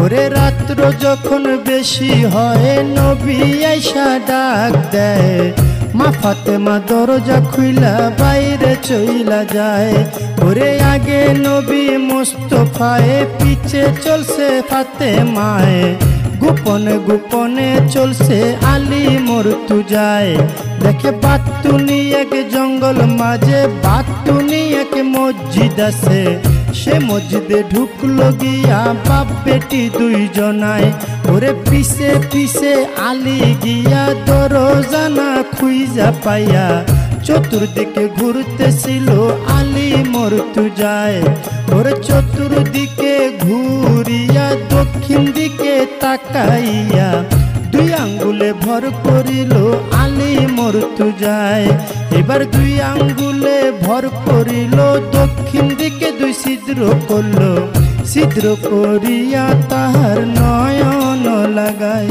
ওরে রাত্র যখন বেশি হয় নবী আইসা ডাক দেয়, মা ফাতেমা দরজা খুইলা বাইরে চইলা যায়। ওরে আগে নবী মুস্তফায়ে পিছে চলছে ফাতেমায়ে, গোপনে গোপনে চলছে আলী মর্তুজায়। দেখে বাতুনি এক জঙ্গল মাঝে বাতুনি এক মসজিদ আছে, সে মসজিদে ঢুকলো গিয়া বাপ বেটি দুইজনায়। ওরে পিছে পিছে আলী গিয়া দরজানা খুইজা পাইয়া, চতুর্দিকে ঘুরতেছিল আলী মর্তুজায়। ওরে চতুর্দিকে ঘুরিয়া দক্ষিণ দিকে তাকাইয়া, দুই আঙ্গুলে ভর করিল আলী মর্তুজায়। এবার দুই আঙ্গুলে ভর করিল দক্ষিণ দিকে দুই ছিদ্র করল, ছিদ্র করিয়া তাহার নয়ন লাগায়।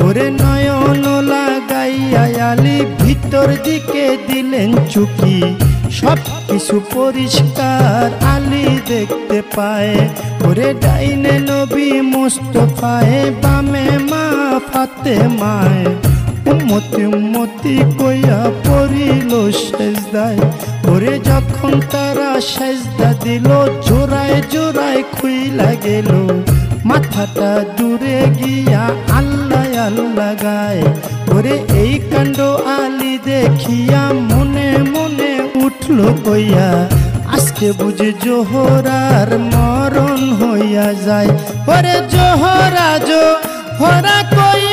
ওরে নয়ন লাগাইয়া আলী ভিতর দিকে দিলেন চুকি, সব কিছু পরিষ্কার আলী দেখতে পায়। ওরে ডাইনে নবী মুস্তফায়ে বামে মা ফাতেমায়ে, উম্মতি উম্মতি কইয়া পড়িল সেজদায়। ওরে যখন তারা সেজদা দিল জোড়ায় জোড়ায় খুইলা গেল, মাথাটা দূরে গিয়া আল্লাহ আল্লাহ গায়। ওরে এই কাণ্ড আলী দেখিয়া মনে মনে উঠল কইয়া, আজকে বুঝে জোহরার মরণ হইয়া যায়। ওরে জোহরা জোহরা কই